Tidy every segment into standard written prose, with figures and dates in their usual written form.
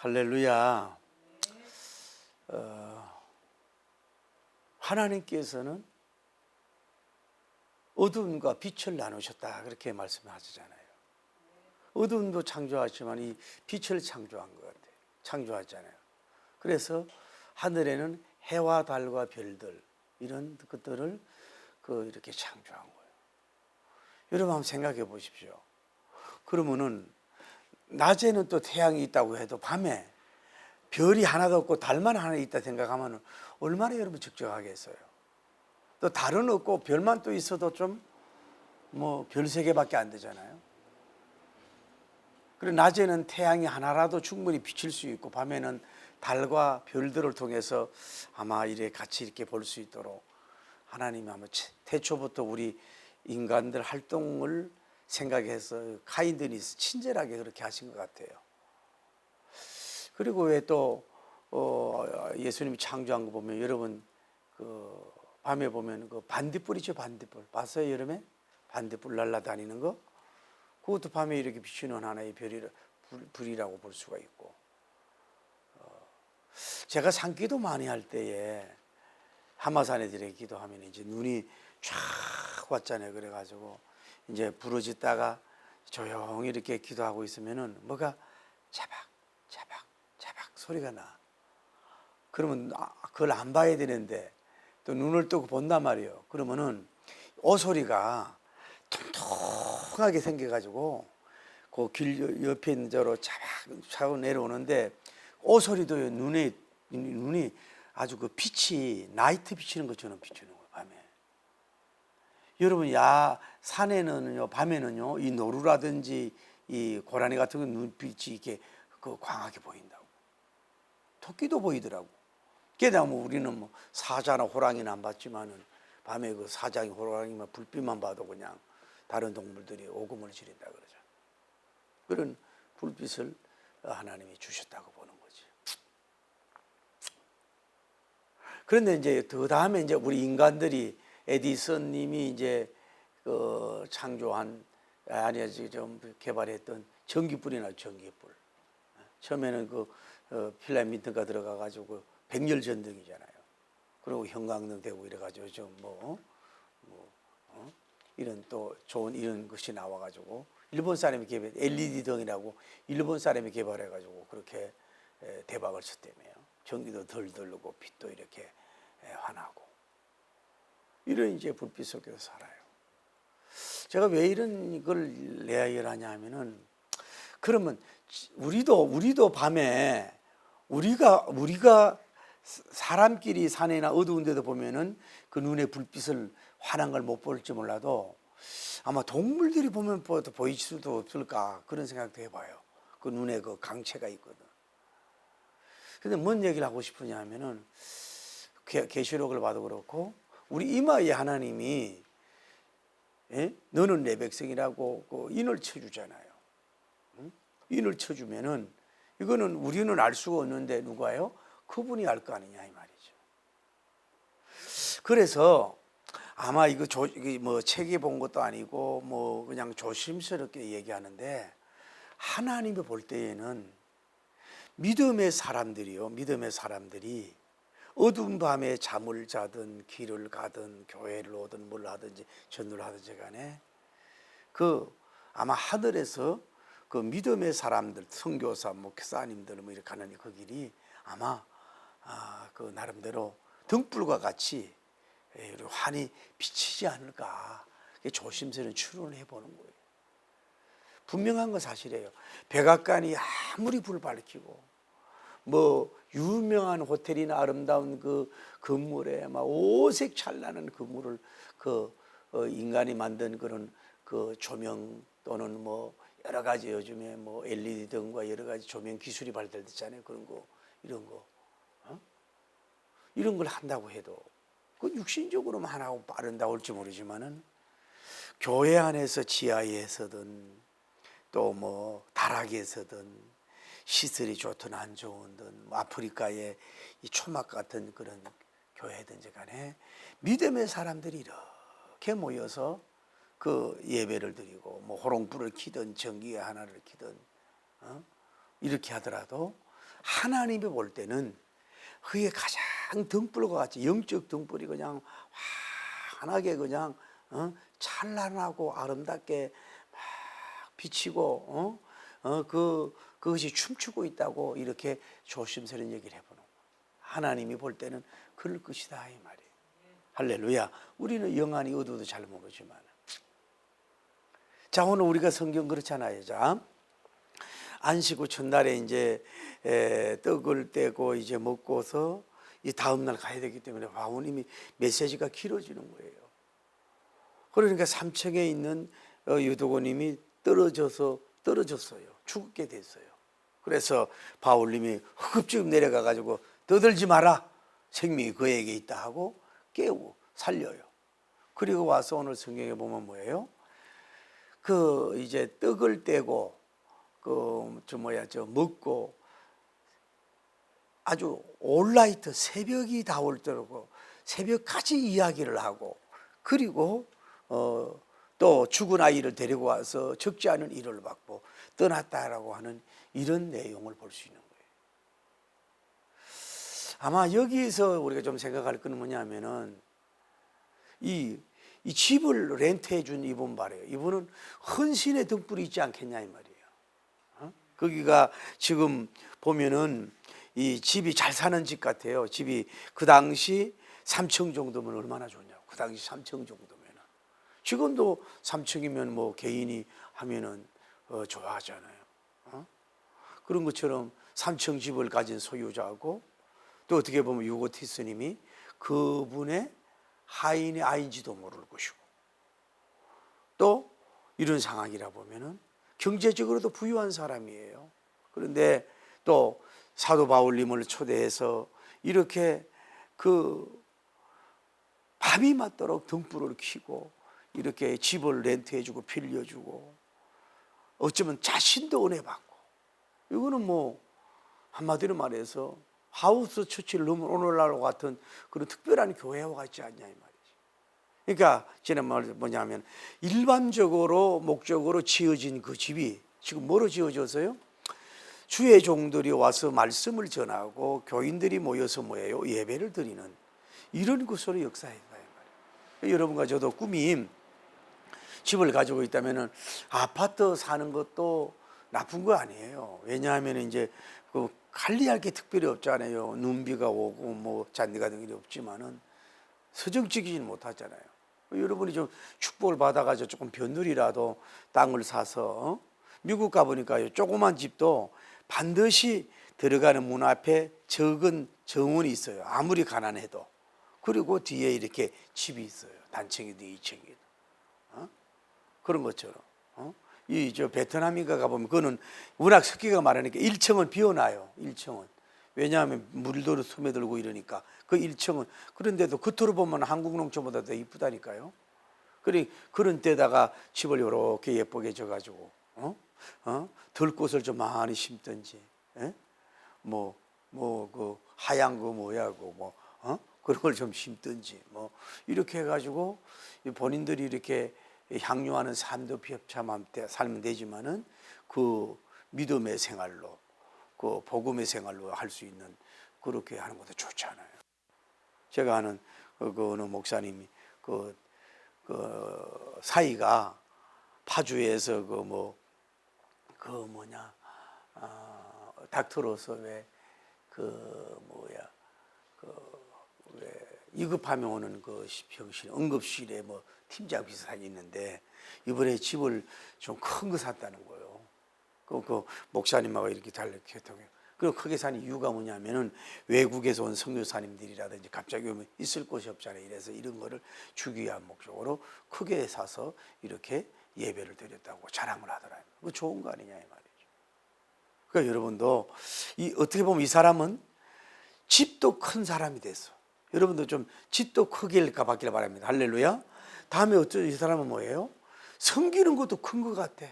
할렐루야. 하나님께서는 어두움과 빛을 나누셨다 그렇게 말씀하시잖아요. 어두움도 창조하지만 이 빛을 창조한 것 같아요. 창조하잖아요. 그래서 하늘에는 해와 달과 별들 이런 것들을 이렇게 창조한 거예요. 여러분 한번 생각해 보십시오. 그러면은 낮에는 또 태양이 있다고 해도 밤에 별이 하나도 없고 달만 하나 있다 생각하면 얼마나 여러분 적적하겠어요. 또 달은 없고 별만 또 있어도 좀 뭐 별 3개밖에 안 되잖아요. 그리고 낮에는 태양이 하나라도 충분히 비칠 수 있고 밤에는 달과 별들을 통해서 아마 이래 같이 이렇게 볼 수 있도록 하나님이 아마 태초부터 우리 인간들 활동을 생각해서 카인드니스 친절하게 그렇게 하신 것 같아요. 그리고 왜 또 예수님이 창조한 거 보면 여러분 밤에 보면 반딧불이죠. 반딧불 봤어요? 여름에 반딧불 날아다니는 거 그것도 밤에 이렇게 비추는 하나의 불이라고 볼 수가 있고, 제가 산기도 많이 할 때에 하마산에 들어 기도하면 이제 눈이 쫙 왔잖아요. 그래가지고 이제 부러졌다가 조용히 이렇게 기도하고 있으면은 뭐가 자박 소리가 나. 그러면 그걸 안 봐야 되는데 또 눈을 뜨고 본단 말이에요. 그러면은 오소리가 통통하게 생겨가지고 그 길 옆에 있는 저로 차고 내려오는데 오소리도 눈이 아주 그 빛이 나이트 비치는 것처럼 비치는 거예요. 밤에. 여러분 산에는요 밤에는요 이 노루라든지 이 고라니 같은 건 눈빛이 이렇게 광하게 보인다고. 토끼도 보이더라고. 게다가 우리는 뭐 사자나 호랑이는 안 봤지만은 밤에 그 사자기 호랑이만 불빛만 봐도 그냥 다른 동물들이 오금을 지른다 그러죠. 그런 불빛을 하나님이 주셨다고 보는 거지. 그런데 이제 그 다음에 이제 우리 인간들이 에디슨님이 이제 창조한 좀 개발했던 전기불이나 전기불. 처음에는 필라멘트가 들어가가지고 백열전등이잖아요. 그리고 형광등 되고 이래가지고 이런 또 좋은 이런 것이 나와가지고 일본 사람이 개발 LED 등이라고 일본 사람이 개발해가지고 그렇게 대박을 쳤다며요. 전기도 덜 들고 빛도 이렇게 환하고 이런 이제 불빛 속에서 살아요. 제가 왜 이런 걸 이야기를 하냐 하면은 그러면 우리도 밤에 우리가 사람끼리 산이나 어두운 데도 보면은 그 눈에 불빛을 환한 걸 못 볼지 몰라도 아마 동물들이 보면 보일 수도 없을까 그런 생각도 해봐요. 그 눈에 그 강체가 있거든. 근데 뭔 얘기를 하고 싶으냐 하면은 계시록을 봐도 그렇고 우리 이마에 하나님이 너는 내 백성이라고 인을 쳐주잖아요. 인을 쳐주면은 이거는 우리는 알 수가 없는데 누가요? 그분이 알 거 아니냐 이 말이죠. 그래서 아마 이거 뭐 책에 본 것도 아니고 뭐 그냥 조심스럽게 얘기하는데 하나님이 볼 때에는 믿음의 사람들이 어두운 밤에 잠을 자든 길을 가든 교회를 오든 뭘 하든지 전도를 하든지 간에 아마 하늘에서 그 믿음의 사람들 선교사 목사님들 뭐 이렇게 가는 그 길이 아마 그 나름대로 등불과 같이 환히 비치지 않을까 조심스러운 추론을 해보는 거예요. 분명한 건 사실이에요. 백악관이 아무리 불 밝히고 뭐 유명한 호텔이나 아름다운 그 건물에 막 오색 찬란한 건물을 인간이 만든 그런 조명 또는 뭐 여러 가지 요즘에 뭐 LED 등과 여러 가지 조명 기술이 발달됐잖아요. 그런 거 이런 걸 한다고 해도 그 육신적으로만 하나고 빠른다고 할지 모르지만은 교회 안에서 지하에서든 또 뭐 다락에서든 시설이 좋든 안 좋은든 아프리카의 이 초막 같은 그런 교회든지 간에 믿음의 사람들이 이렇게 모여서 예배를 드리고 뭐 호롱불을 켜든 전기 하나를 켜든 이렇게 하더라도 하나님이 볼 때는 그게 가장 등불과 같이 영적 등불이 그냥 환하게 그냥 찬란하고 아름답게 막 비치고 그것이 춤추고 있다고 이렇게 조심스러운 얘기를 해보는 거예요. 하나님이 볼 때는 그럴 것이다 이 말이에요. 할렐루야. 우리는 영안이 어두워도 잘 모르지만, 자, 오늘 우리가 성경 그렇잖아요. 자, 안식 후 첫날에 이제 떡을 떼고 이제 먹고서 이 다음 날 가야 되기 때문에 바울님이 메시지가 길어지는 거예요. 그러니까 3층에 있는 유도고님이 떨어졌어요. 죽게 됐어요. 그래서 바울님이 허겁지겁 내려가 가지고 떠들지 마라, 생명이 그에게 있다 하고 깨우고 살려요. 그리고 와서 오늘 성경에 보면 뭐예요? 이제 떡을 떼고 먹고 아주 올라이트 새벽이 다 올 때고 새벽까지 이야기를 하고, 그리고 또 죽은 아이를 데리고 와서 적지 않은 위로를 받고 떠났다라고 하는 이런 내용을 볼 수 있는 거예요. 아마 여기서 우리가 좀 생각할 건 뭐냐면은 이 집을 렌트해 준 이분 말이에요. 이분은 헌신의 등불이 있지 않겠냐 이 말이에요. 거기가 지금 보면은 이 집이 잘 사는 집 같아요. 집이 그 당시 3층 정도면 얼마나 좋냐고. 그 당시 3층 정도면. 지금도 3층이면 뭐 개인이 하면은 좋아하잖아요. 그런 것처럼 3층 집을 가진 소유자고, 또 어떻게 보면 유고티스님이 그분의 하인의 아인지도 모를 것이고, 또 이런 상황이라 보면은 경제적으로도 부유한 사람이에요. 그런데 또 사도 바울님을 초대해서 이렇게 밤이 맞도록 등불을 켜고 이렇게 집을 렌트해주고 빌려주고, 어쩌면 자신도 은혜 받고, 이거는 뭐 한마디로 말해서 하우스 처치를 넘은 오늘날 같은 그런 특별한 교회와 같지 않냐 이 말이지. 그러니까 지난 말 뭐냐면 일반적으로 목적으로 지어진 그 집이 지금 뭐로 지어져서요? 주의 종들이 와서 말씀을 전하고 교인들이 모여서 뭐예요? 예배를 드리는 이런 곳으로 역사했다 이 말이에요. 여러분과 저도 꿈이 집을 가지고 있다면은 아파트 사는 것도 나쁜 거 아니에요. 왜냐하면 이제 관리할 게 특별히 없잖아요. 눈비가 오고 뭐 잔디 같은 게 없지만은 서정적이지는 못하잖아요. 여러분이 좀 축복을 받아가지고 조금 변두리라도 땅을 사서 미국 가보니까요, 조그만 집도 반드시 들어가는 문 앞에 적은 정원이 있어요. 아무리 가난해도. 그리고 뒤에 이렇게 집이 있어요. 단층이든 2층이든. 그런 것처럼. 저 베트남인가 가보면 그거는 워낙 습기가 많으니까 1층은 비워놔요. 1층은. 왜냐하면 물도 스며들고 이러니까 그 1층은. 그런데도 겉으로 보면 한국 농촌보다 더 이쁘다니까요. 그런 데다가 집을 이렇게 예쁘게 져가지고 들꽃을 좀 많이 심든지, 그 하얀 거 뭐야 그런 걸 좀 심든지 이렇게 해가지고 본인들이 이렇게 향유하는 삶도 비협참함 때 살면 되지만은 그 믿음의 생활로, 그 복음의 생활로 할 수 있는 그렇게 하는 것도 좋잖아요. 제가 아는 어느 목사님이 그 사이가 파주에서 닥터로서 왜 위급하면 오는 그 병실 응급실에 팀장 비슷하게 있는데 이번에 집을 좀 큰 거 샀다는 거예요. 그 목사님하고 이렇게 달렸겠다고요. 그리고 크게 산 이유가 뭐냐면은 외국에서 온 선교사님들이라든지 갑자기 오면 있을 곳이 없잖아요. 이래서 이런 거를 주기 위한 목적으로 크게 사서 이렇게 예배를 드렸다고 자랑을 하더라고요. 그거 좋은 거 아니냐 이 말이죠. 그러니까 여러분도 어떻게 보면 이 사람은 집도 큰 사람이 됐어. 여러분도 좀 집도 크게 받기를 바랍니다. 할렐루야. 다음에 이 사람은 뭐예요? 섬기는 것도 큰 것 같아.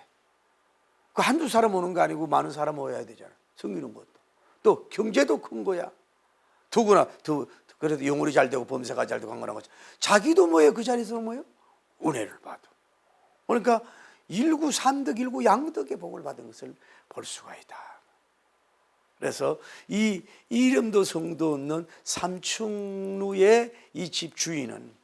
그 한두 사람 오는 거 아니고 많은 사람 오야 되잖아. 섬기는 것도. 또 경제도 큰 거야. 그래도 영혼이 잘 되고 범사가 잘 되고 한거나 거죠. 자기도 뭐예요? 그 자리에서 뭐예요? 은혜를 받아. 그러니까 일구 삼덕 일구 양덕의 복을 받은 것을 볼 수가 있다. 그래서 이 이름도 성도 없는 삼층루의 이 집 주인은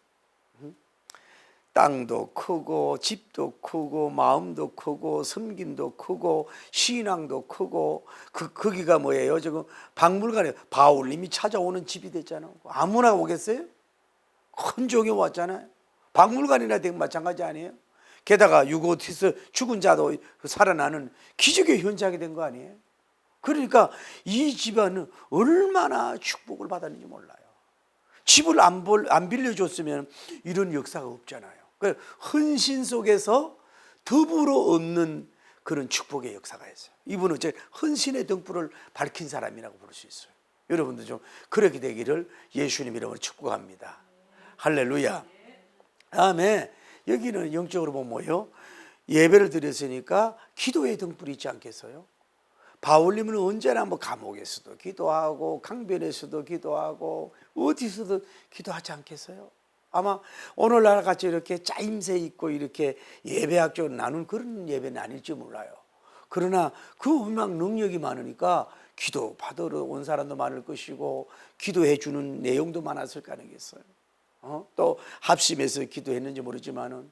땅도 크고 집도 크고 마음도 크고 섬김도 크고 신앙도 크고 거기가 뭐예요? 지금 박물관에 바울님이 찾아오는 집이 됐잖아요. 아무나 오겠어요? 큰 종이 왔잖아요. 박물관이나 되면 마찬가지 아니에요? 게다가 유고티스 죽은 자도 살아나는 기적의 현장이 된 거 아니에요? 그러니까 이 집안은 얼마나 축복을 받았는지 몰라요. 집을 안 빌려줬으면 이런 역사가 없잖아요. 그 헌신 속에서 더불어 얻는 그런 축복의 역사가 있어요. 이분은 이제 헌신의 등불을 밝힌 사람이라고 부를 수 있어요. 여러분도 좀 그렇게 되기를 예수님 이름으로 축복합니다. 할렐루야. 다음에 여기는 영적으로 보면 뭐예요? 예배를 드렸으니까 기도의 등불이 있지 않겠어요? 바울님은 언제나 뭐 감옥에서도 기도하고 강변에서도 기도하고 어디서도 기도하지 않겠어요? 아마 오늘날 같이 이렇게 짜임새 있고 이렇게 예배학적으로 나눈 그런 예배는 아닐지 몰라요. 그러나 그 음악 능력이 많으니까 기도 받으러 온 사람도 많을 것이고 기도해 주는 내용도 많았을 가능했어요. 또 합심해서 기도했는지 모르지만은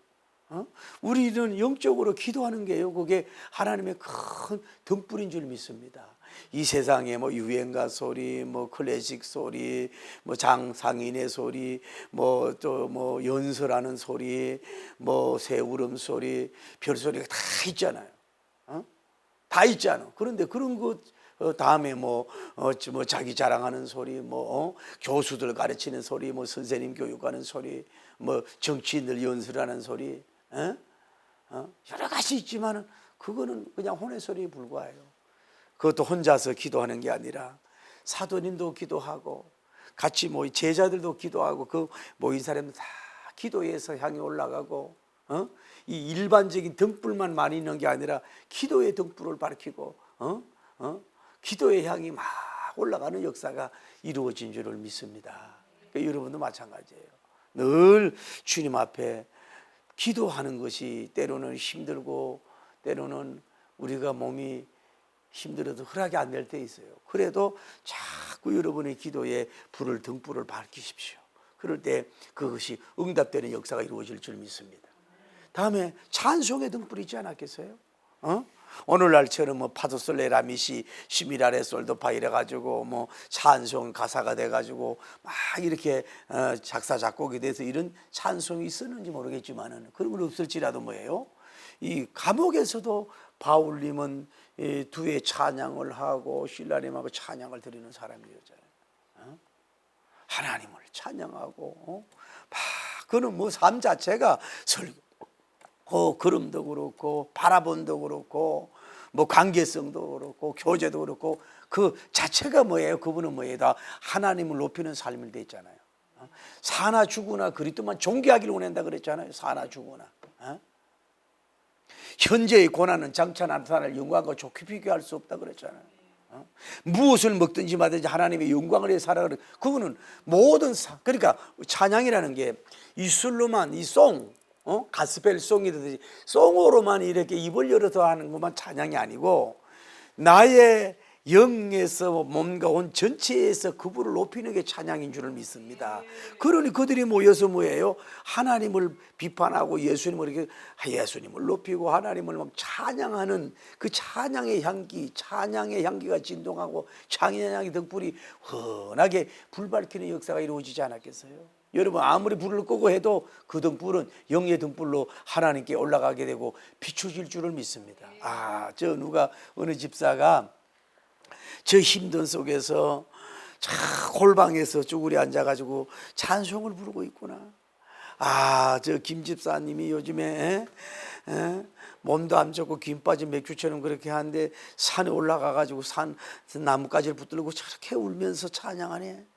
우리는 영적으로 기도하는 게요, 그게 하나님의 큰 등불인 줄 믿습니다. 이 세상에 뭐 유행가 소리, 뭐 클래식 소리, 뭐 장상인의 소리, 뭐 또 뭐 연설하는 소리, 뭐 새울음 소리, 별 소리가 다 있잖아요. 다 있잖아. 그런데 그런 것 다음에 뭐 자기 자랑하는 소리, 교수들 가르치는 소리, 뭐 선생님 교육하는 소리, 뭐 정치인들 연설하는 소리, 여러 가지 있지만은 그거는 그냥 혼의 소리에 불과해요. 그것도 혼자서 기도하는 게 아니라 사도님도 기도하고 같이 모인 제자들도 기도하고 그 모인 사람들 다 기도해서 향해 올라가고 이 일반적인 등불만 많이 있는 게 아니라 기도의 등불을 밝히고 기도의 향이 막 올라가는 역사가 이루어진 줄을 믿습니다. 그러니까 여러분도 마찬가지예요. 늘 주님 앞에 기도하는 것이 때로는 힘들고 때로는 우리가 몸이 힘들어도 허락이 안 될 때 있어요. 그래도 자꾸 여러분의 기도에 등불을 밝히십시오. 그럴 때 그것이 응답되는 역사가 이루어질 줄 믿습니다. 다음에 찬송의 등불이 있지 않았겠어요? 오늘날처럼 뭐 파도솔레 라미시 시미라레 솔도파 이래가지고 뭐 찬송 가사가 돼가지고 막 이렇게 작사 작곡이 돼서 이런 찬송이 있었는지 모르겠지만은 그런 건 없을지라도 뭐예요? 이 감옥에서도 바울님은 두 해 찬양을 하고 신라님하고 찬양을 드리는 사람이었잖아요. 하나님을 찬양하고 그는 뭐 삶 자체가 걸음도 그렇고 바라본도 그렇고 뭐 관계성도 그렇고 교제도 그렇고 그 자체가 뭐예요? 그분은 뭐예요? 다 하나님을 높이는 삶을 돼 있잖아요. 사나 죽으나 그리스도만 존귀하기를 원한다 그랬잖아요. 사나 죽으나 현재의 고난은 장차 나타날 영광과 좋게 비교할 수 없다 그랬잖아요. 무엇을 먹든지 마든지 하나님의 영광을 위해 살아가는 그분은 모든 그러니까 찬양이라는 게 이술로만 가스펠송이듯이 송으로만 이렇게 입을 열어서 하는 것만 찬양이 아니고 나의 영에서 몸과 온 전체에서 그분을 높이는 게 찬양인 줄을 믿습니다. 그러니 그들이 모여서 뭐예요? 하나님을 비판하고 예수님을 높이고 하나님을 막 찬양하는 그 찬양의 향기가 진동하고 찬양의 등불이 환하게 불 밝히는 역사가 이루어지지 않았겠어요? 여러분 아무리 불을 끄고 해도 그 등불은 영의 등불로 하나님께 올라가게 되고 비춰질 줄을 믿습니다. 어느 집사가 저 힘든 속에서 골방에서 쭈그려 앉아가지고 찬송을 부르고 있구나. 저 김 집사님이 요즘에 몸도 안 좋고 김 빠진 맥주처럼 그렇게 하는데 산에 올라가가지고 산 나뭇가지를 붙들고 저렇게 울면서 찬양하네.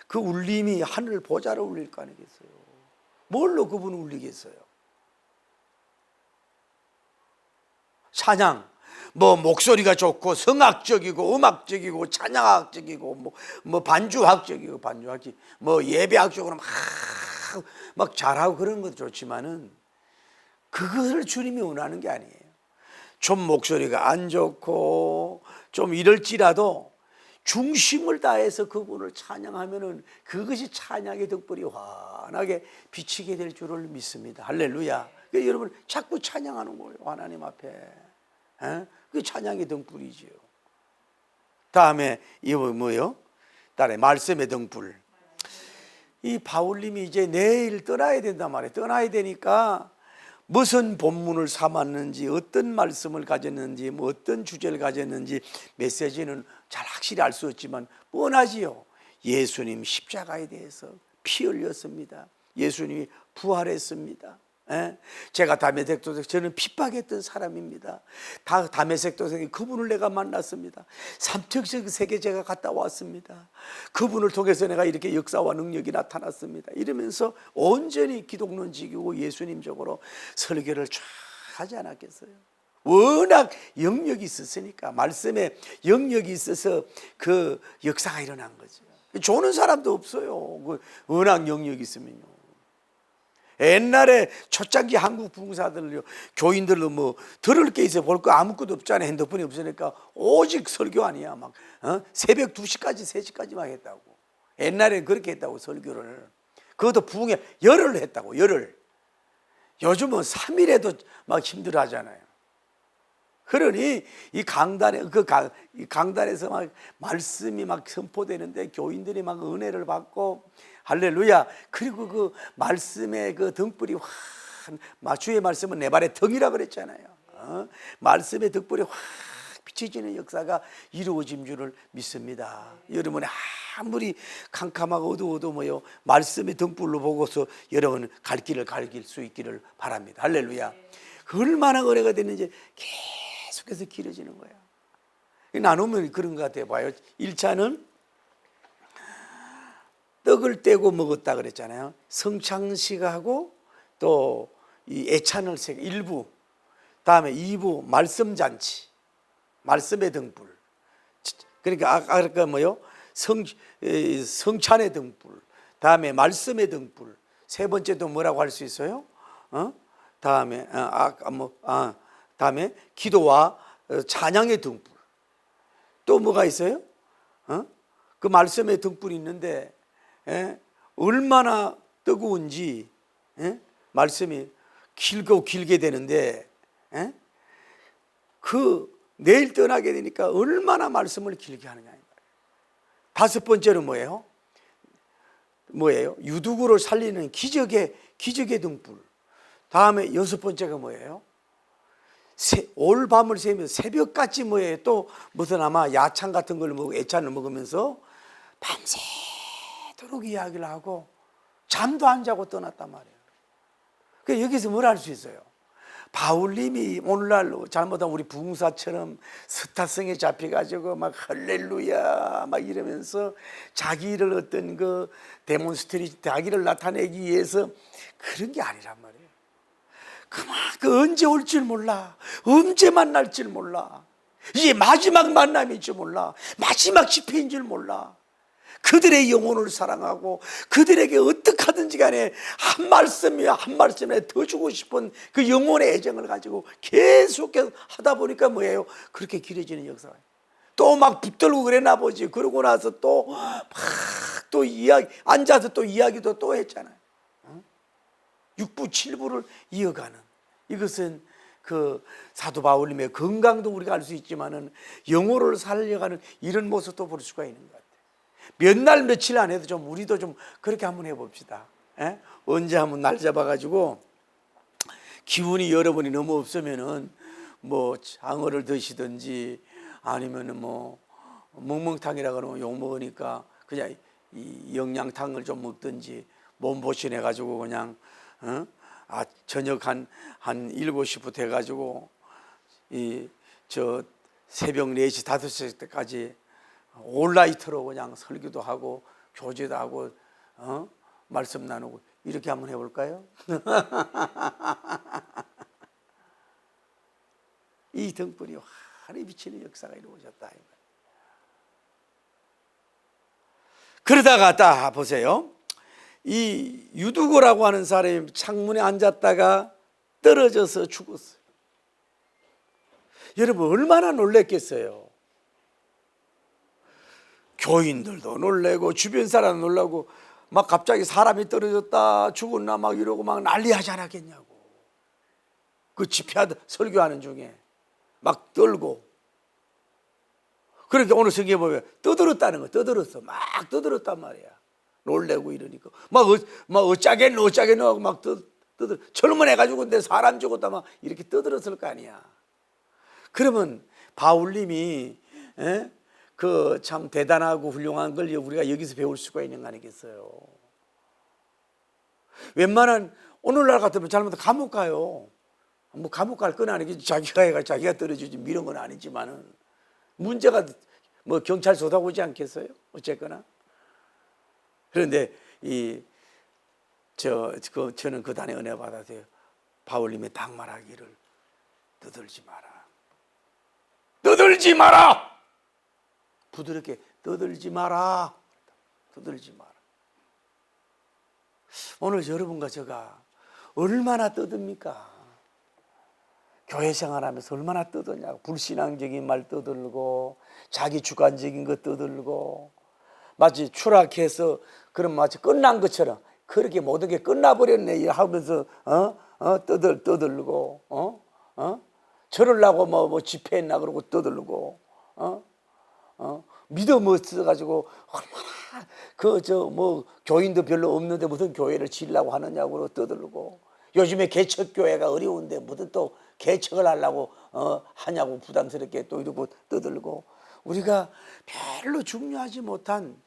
그 울림이 하늘 보좌로 울릴 거 아니겠어요? 뭘로 그분을 울리겠어요? 찬양 뭐 목소리가 좋고 성악적이고 음악적이고 찬양학적이고 뭐 반주학적이고 뭐 예배학적으로 막 잘하고 그런 것도 좋지만은 그것을 주님이 원하는 게 아니에요. 좀 목소리가 안 좋고 좀 이럴지라도 중심을 다해서 그분을 찬양하면은 그것이 찬양의 등불이 환하게 비치게 될 줄을 믿습니다. 할렐루야. 그러니까 여러분 자꾸 찬양하는 거예요. 하나님 앞에. 그게 찬양의 등불이지요. 다음에 이거 뭐요? 다음에 말씀의 등불. 이 바울님이 이제 내일 떠나야 된단 말이에요. 떠나야 되니까 무슨 본문을 삼았는지, 어떤 말씀을 가졌는지, 뭐 어떤 주제를 가졌는지 메시지는 잘 확실히 알 수 없지만 뻔하지요. 예수님 십자가에 대해서 피 흘렸습니다. 예수님이 부활했습니다. 제가 다메섹 도성에 저는 핍박했던 사람입니다. 다메섹 도성에 그분을 내가 만났습니다. 삼척적 세계 제가 갔다 왔습니다. 그분을 통해서 내가 이렇게 역사와 능력이 나타났습니다. 이러면서 온전히 기독론 지키고 예수님적으로 설교를 쫙 하지 않았겠어요? 워낙 영역이 있었으니까, 말씀에 영역이 있어서 그 역사가 일어난 거죠. 조는 사람도 없어요. 워낙 영역이 있으면요. 옛날에 초창기 한국 부흥사들요, 교인들도 뭐 들을 게 있어 볼 거 아무것도 없잖아요. 핸드폰이 없으니까 오직 설교 아니야. 막 새벽 2시까지 3시까지 막 했다고. 옛날에 그렇게 했다고, 설교를. 그것도 부흥에 열흘 했다고, 열흘. 요즘은 3일 해도 막 힘들어 하잖아요. 그러니 이 강단에서 막 말씀이 막 선포되는데 교인들이 막 은혜를 받고, 할렐루야. 그리고 그 말씀의 그 등불이 주의 말씀은 내 발의 등이라 그랬잖아요. 말씀의 등불이 확 비춰지는 역사가 이루어진 줄을 믿습니다. 여러분이 아무리 캄캄하고 어두워도 뭐요, 말씀의 등불로 보고서 여러분 갈 길을 갈길 수 있기를 바랍니다. 할렐루야. 얼마나 은혜가 됐는지 계속해서 길어지는 거예요. 나누면 그런 것 같아요. 봐요. 1차는 떡을 떼고 먹었다 그랬잖아요. 성찬식하고 또 이 애찬을 세계 일부, 다음에 2부 말씀잔치, 말씀의 등불. 그러니까 아까 뭐요? 성찬의 등불, 다음에 말씀의 등불. 세 번째도 뭐라고 할 수 있어요? 다음에 다음에 기도와 찬양의 등불. 또 뭐가 있어요? 그 말씀의 등불이 있는데 얼마나 뜨거운지, 말씀이 길게 되는데, 그 내일 떠나게 되니까 얼마나 말씀을 길게 하느냐. 5번째는 뭐예요? 유두구를 살리는 기적의 등불. 다음에 6번째가 뭐예요? 올 밤을 새면 새벽같이 뭐예요? 또 무슨 아마 야찬 같은 걸 먹고 애찬을 먹으면서 밤새도록 이야기를 하고 잠도 안 자고 떠났단 말이에요. 그러니까 여기서 뭘 할 수 있어요? 바울님이 오늘날 잘못하면 우리 부흥사처럼 스타성에 잡혀가지고 막 할렐루야 막 이러면서 자기를 어떤 그 데몬스트레이션, 자기를 나타내기 위해서 그런 게 아니란 말이에요. 그 언제 올 줄 몰라, 언제 만날 줄 몰라, 이게 마지막 만남인 줄 몰라, 마지막 집회인 줄 몰라. 그들의 영혼을 사랑하고 그들에게 어떻게 하든지 간에 한 말씀에 더 주고 싶은 그 영혼의 애정을 가지고 계속해서 하다 보니까 뭐예요? 그렇게 길어지는 역사가. 또 막 붙들고 그랬나 보지. 그러고 나서 또 앉아서 또 이야기도 또 했잖아요. 6부 7부를 이어가는, 이것은 그 사도 바울님의 건강도 우리가 알 수 있지만은 영혼을 살려가는 이런 모습도 볼 수가 있는 것 같아요. 몇 날 며칠 안 해도 좀 우리도 좀 그렇게 한번 해봅시다. 언제 한번 날 잡아가지고 기운이 여러분이 너무 없으면은 뭐 장어를 드시든지 아니면은 뭐 멍멍탕이라 그러면 욕 먹으니까 그냥 이 영양탕을 좀 먹든지 몸보신 해가지고 그냥 저녁 한 7시부터 해가지고 새벽 4시 5시 때까지 온라이트로 그냥 설교도 하고 교제도 하고 말씀 나누고 이렇게 한번 해볼까요? 이 등불이 환히 비치는 역사가 이루어졌다. 그러다가 딱 보세요. 이 유두고라고 하는 사람이 창문에 앉았다가 떨어져서 죽었어요. 여러분 얼마나 놀랬겠어요. 교인들도 놀래고 주변 사람 놀라고 막 갑자기 사람이 떨어졌다 죽었나 막 이러고 막 난리하지 않았겠냐고. 그 집회하다 설교하는 중에 막 떨고. 그러니까 오늘 성경에 보면 떠들었다는 거, 떠들었어. 막 떠들었단 말이야. 놀래고 이러니까 막 어쩌겠노 하고 막 떠들. 젊은해가지고 근데 사람 죽었다 막 이렇게 떠들었을 거 아니야. 그러면 바울님이 그 참 대단하고 훌륭한 걸 우리가 여기서 배울 수가 있는 거 아니겠어요? 웬만한 오늘날 같으면 잘못하면 감옥 가요. 뭐 감옥 갈 건 아니겠지. 자기가 떨어지지 이런 건 아니지만은 문제가 뭐 경찰 쏟아오지 않겠어요? 어쨌거나. 그런데 저는 그 단에 은혜 받아서요. 바울님의 딱 말하기를 떠들지 마라. 떠들지 마라. 부드럽게 떠들지 마라. 떠들지 마라. 오늘 여러분과 제가 얼마나 떠듭니까? 교회 생활하면서 얼마나 떠드냐고. 불신앙적인 말 떠들고 자기 주관적인 거 떠들고 마치 추락해서 그런 마치 끝난 것처럼 그렇게 모든 게 끝나버렸네 하면서 떠들고 저러려고 뭐 집회했나 그러고 떠들고 믿음 없어가지고 얼마나 교인도 별로 없는데 무슨 교회를 지으려고 하느냐고 떠들고 요즘에 개척교회가 어려운데 무슨 또 개척을 하려고 하냐고 부담스럽게 또 이러고 떠들고 우리가 별로 중요하지 못한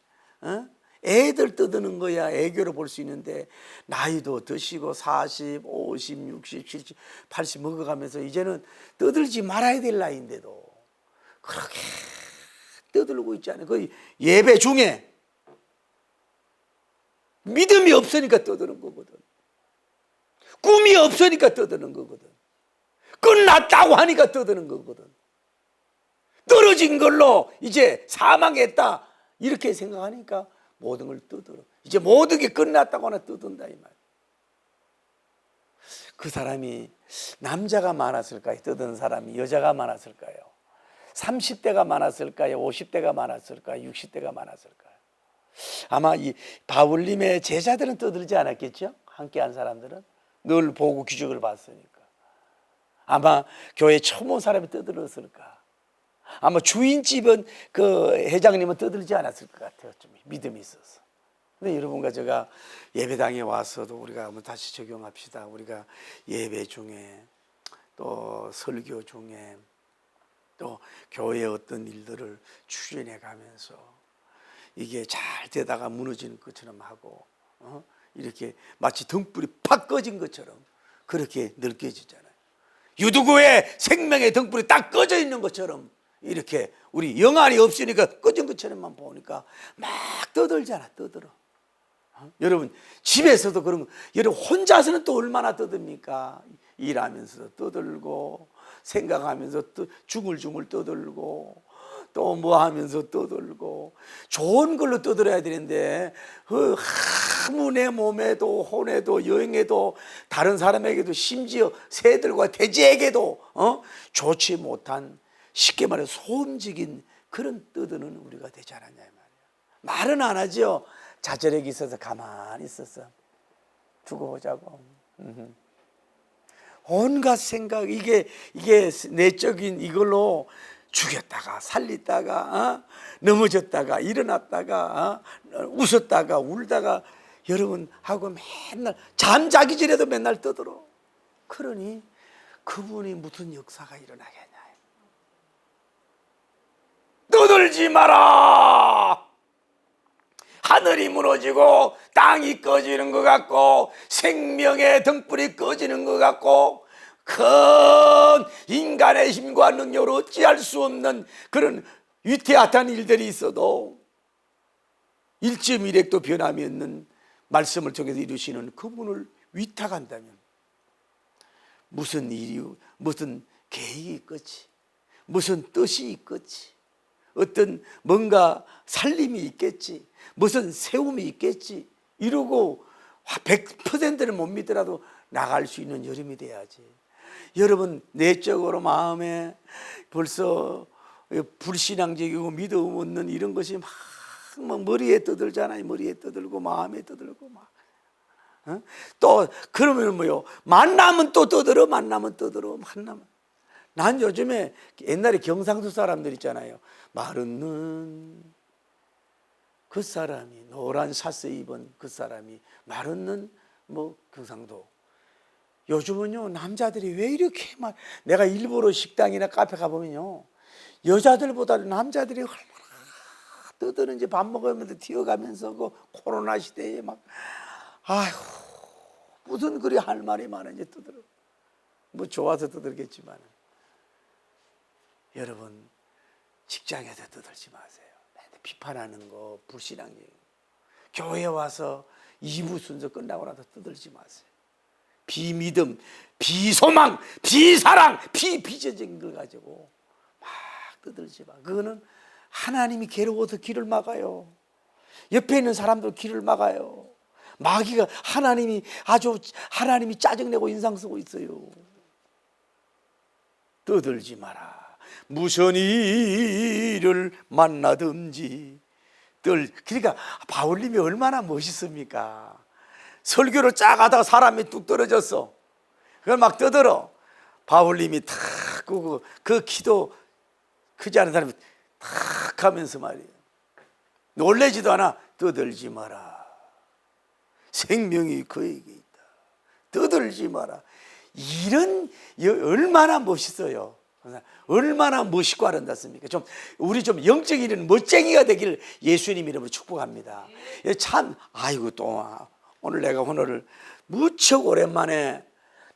애들 떠드는 거야 애교로 볼 수 있는데 나이도 드시고 40, 50, 60, 70, 80 먹어가면서 이제는 떠들지 말아야 될 나이인데도 그렇게 떠들고 있잖아요. 그 예배 중에 믿음이 없으니까 떠드는 거거든. 꿈이 없으니까 떠드는 거거든. 끝났다고 하니까 떠드는 거거든. 떨어진 걸로 이제 사망했다 이렇게 생각하니까 모든 걸 떠들어. 이제 모든 게 끝났다고 하나 떠든다 이 말. 그 사람이 남자가 많았을까요? 떠드는 사람이 여자가 많았을까요? 30대가 많았을까요? 50대가 많았을까요? 60대가 많았을까요? 아마 이 바울님의 제자들은 떠들지 않았겠죠? 함께한 사람들은 늘 보고 기적을 봤으니까. 아마 교회 처음 온 사람이 떠들었을까? 아마 주인집은 그 회장님은 떠들지 않았을 것 같아요. 좀 믿음이 있어서. 근데 여러분과 제가 예배당에 와서도 우리가 한번 다시 적용합시다. 우리가 예배 중에 또 설교 중에 또 교회의 어떤 일들을 추진해 가면서 이게 잘 되다가 무너지는 것처럼 하고 이렇게 마치 등불이 팍 꺼진 것처럼 그렇게 느껴지잖아요. 유두구의 생명의 등불이 딱 꺼져 있는 것처럼 이렇게 우리 영안이 없으니까 꺼진 것처럼만 보니까 막 떠들잖아. 떠들어. 여러분 집에서도 그런 거, 여러분 혼자서는 또 얼마나 떠듭니까? 일하면서도 떠들고 생각하면서 또 중얼중얼 떠들고 또 뭐 하면서 떠들고 좋은 걸로 떠들어야 되는데 아무 내 몸에도 혼에도 여행에도 다른 사람에게도 심지어 새들과 돼지에게도 좋지 못한 쉽게 말해 소음적인 그런 떠드는 우리가 되지 않았냐 말이야. 말은 안 하죠. 자절력이 있어서 가만히 있었어. 두고 보자고. 온갖 생각 이게 내적인 이걸로 죽였다가 살리다가 넘어졌다가 일어났다가 웃었다가 울다가 여러분 하고 맨날 잠자기 전에도 맨날 떠들어. 그러니 그분이 무슨 역사가 일어나겠냐. 떠들지 마라. 하늘이 무너지고 땅이 꺼지는 것 같고 생명의 등불이 꺼지는 것 같고 큰 인간의 힘과 능력으로 어찌할 수 없는 그런 위태한 일들이 있어도 1.1핵도 변함이 없는 말씀을 통해서 이루시는 그분을 위탁한다면 무슨 일이 무슨 계획이 있겠지, 무슨 뜻이 있겠지, 어떤 뭔가 살림이 있겠지, 무슨 세움이 있겠지 이러고 100%는 못 믿더라도 나갈 수 있는 여름이 돼야지. 여러분 내적으로 마음에 벌써 불신앙적이고 믿음 없는 이런 것이 막 뭐 머리에 떠들잖아요. 머리에 떠들고 마음에 떠들고 막. 또 그러면 뭐요? 만나면 또 떠들어, 만나면 떠들어, 만나면. 난 요즘에 옛날에 경상도 사람들 있잖아요. 마르는 그 사람이, 노란 샤스 입은 그 사람이 마르는 뭐 경상도. 요즘은요, 남자들이 왜 이렇게 막, 내가 일부러 식당이나 카페 가보면요, 여자들보다는 남자들이 얼마나 떠드는지. 밥 먹으면서 튀어가면서 그 코로나 시대에 막, 아휴, 무슨 그리 할 말이 많은지 떠들어. 뭐 좋아서 떠들겠지만, 여러분 직장에서 떠들지 마세요. 비판하는 거, 불신앙적인 거. 교회 와서 2부 순서 끝나고 나서 떠들지 마세요. 비믿음, 비소망, 비사랑, 비비전적인 걸 가지고 막 떠들지 마. 그거는 하나님이 괴로워서 길을 막아요. 옆에 있는 사람도 길을 막아요. 마귀가 하나님이 짜증내고 인상 쓰고 있어요. 떠들지 마라. 무슨 일을 만나든지 그러니까 바울님이 얼마나 멋있습니까? 설교를 쫙 하다가 사람이 뚝 떨어졌어. 그걸 막 떠들어. 바울님이 탁 끄고 그 키도 크지 않은 사람이 탁 하면서 말이에요. 놀래지도 않아. 떠들지 마라. 생명이 그에게 있다. 떠들지 마라. 이런 얼마나 멋있어요. 얼마나 멋있고 아름답습니까? 우리 좀 영적인 멋쟁이가 되기를 예수님 이름으로 축복합니다. 참 아이고 또 오늘 내가 오늘을 무척 오랜만에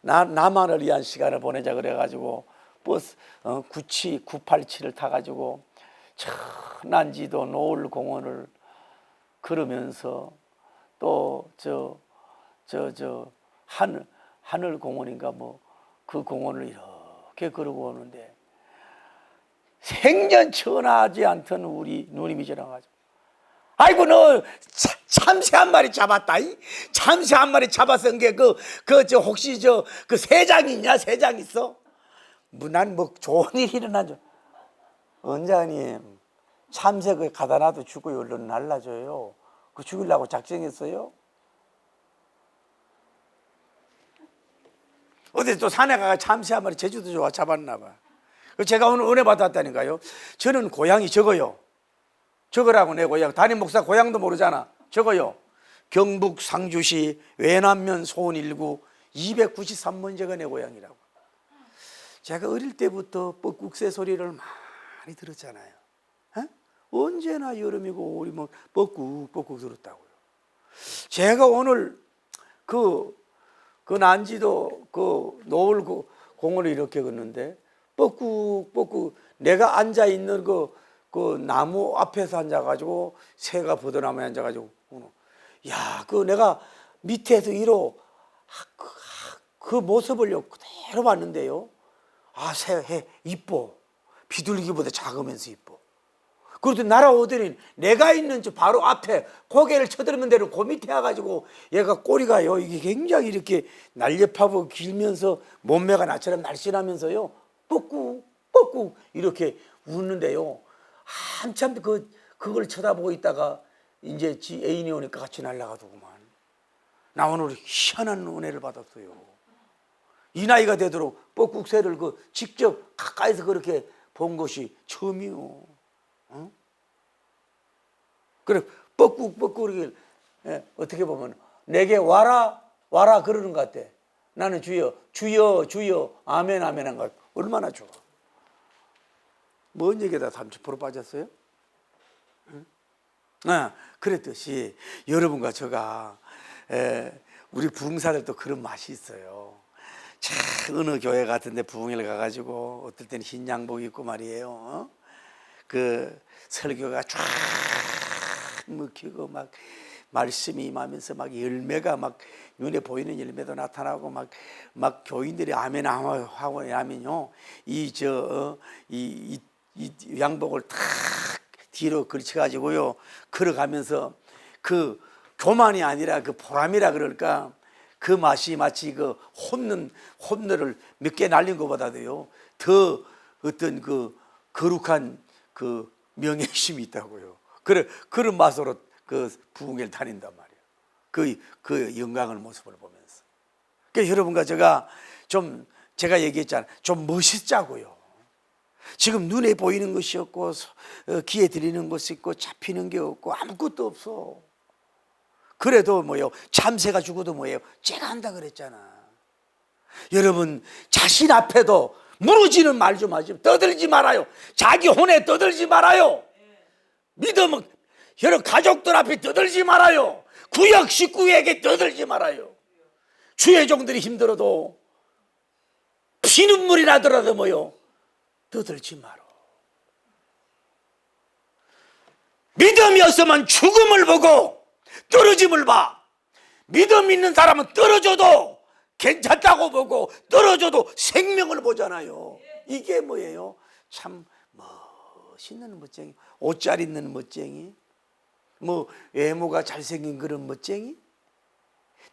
나만을 위한 시간을 보내자 그래가지고 버스 987을 타가지고 저 난지도 노을공원을 걸으면서 또 하늘공원인가 뭐 그 공원을 이렇게 걸어고 오는데 생전 전하지 않던 우리 누님이 지나가지고 아이고 너 참새 한 마리 잡았다. 참새 한 마리 잡았은 게 혹시 그 새장 있냐? 새장 있어? 난 뭐 좋은 일이 일어난 줄. 원장님 참새 그 가다 놔도 죽고요. 얼른 날라줘요. 그 죽이려고 작정했어요? 어디 또 산에 가서 참새 한 마리 제주도 좋아 잡았나 봐. 제가 오늘 은혜 받았다니까요. 저는 고향이 적어요. 적으라고 내 고향. 담임 목사 고향도 모르잖아. 적어요. 경북 상주시 외남면 소원일구 293번지가 내 고향이라고. 제가 어릴 때부터 뻐꾹새 소리를 많이 들었잖아요. 언제나 여름이고 우리 뭐 뻐꾹 들었다고요. 제가 오늘 그 난지도 그 노을 공원을 이렇게 걷는데 뻐꾹 내가 앉아 있는 그 나무 앞에서 앉아가지고 새가 보드나무에 앉아가지고 그 내가 밑에서 위로 그 모습을 그대로 봤는데요. 새 이뻐. 비둘기보다 작으면서 이뻐. 그래도 날아오더니 내가 있는 저 바로 앞에 고개를 쳐들면 대로 그 밑에 와가지고 얘가 꼬리가요 이게 굉장히 이렇게 날렵하고 길면서 몸매가 나처럼 날씬하면서요 뻐꾹 이렇게 웃는데요. 한참 그걸 쳐다보고 있다가 이제 지 애인이 오니까 같이 날아가더구만. 나 오늘 희한한 은혜를 받았어요. 이 나이가 되도록 뻐꾹새를 직접 가까이서 그렇게 본 것이 처음이요. 그래 뻐꾹 어떻게 보면 내게 와라 그러는 것 같아. 나는 주여 아멘 한 것 얼마나 좋아. 뭔 얘기다 30% 빠졌어요? 그랬듯이 여러분과 제가 우리 부흥사들도 그런 맛이 있어요. 참 어느 교회 같은데 부흥회를 가가지고 어떨 때는 흰 양복 입고 말이에요. 그 설교가 쫙 먹히고 막 말씀이 임하면서 막 열매가 막 눈에 보이는 열매도 나타나고 막 교인들이 아멘 하고 하면요 이 양복을 탁 뒤로 걸쳐가지고요 걸어가면서 그 교만이 아니라 그 보람이라 그럴까 그 맛이 마치 그 홈런을 몇 개 날린 것보다도요 더 어떤 그 거룩한 그 명예심이 있다고요. 그런 맛으로 그 부흥회를 다닌단 말이에요. 그 영광을 모습을 보면서. 그러니까 여러분과 제가 얘기했잖아요. 좀 멋있자고요. 지금 눈에 보이는 것이 없고 귀에 들리는 것이 있고 잡히는 게 없고 아무것도 없어. 그래도 뭐요? 참새가 죽어도 뭐예요? 제가 한다 그랬잖아. 여러분 자신 앞에도 무너지는 말 좀 하지, 떠들지 말아요. 자기 혼에 떠들지 말아요. 믿음은 여러 가족들 앞에 떠들지 말아요. 구역 식구에게 떠들지 말아요. 주의 종들이 힘들어도 피눈물이 나더라도 뭐요? 떠들지 마라. 믿음이 없으면 죽음을 보고 떨어짐을 봐. 믿음 있는 사람은 떨어져도 괜찮다고 보고 떨어져도 생명을 보잖아요. 이게 뭐예요? 참 멋있는 멋쟁이, 옷 잘 입는 멋쟁이, 뭐 외모가 잘생긴 그런 멋쟁이,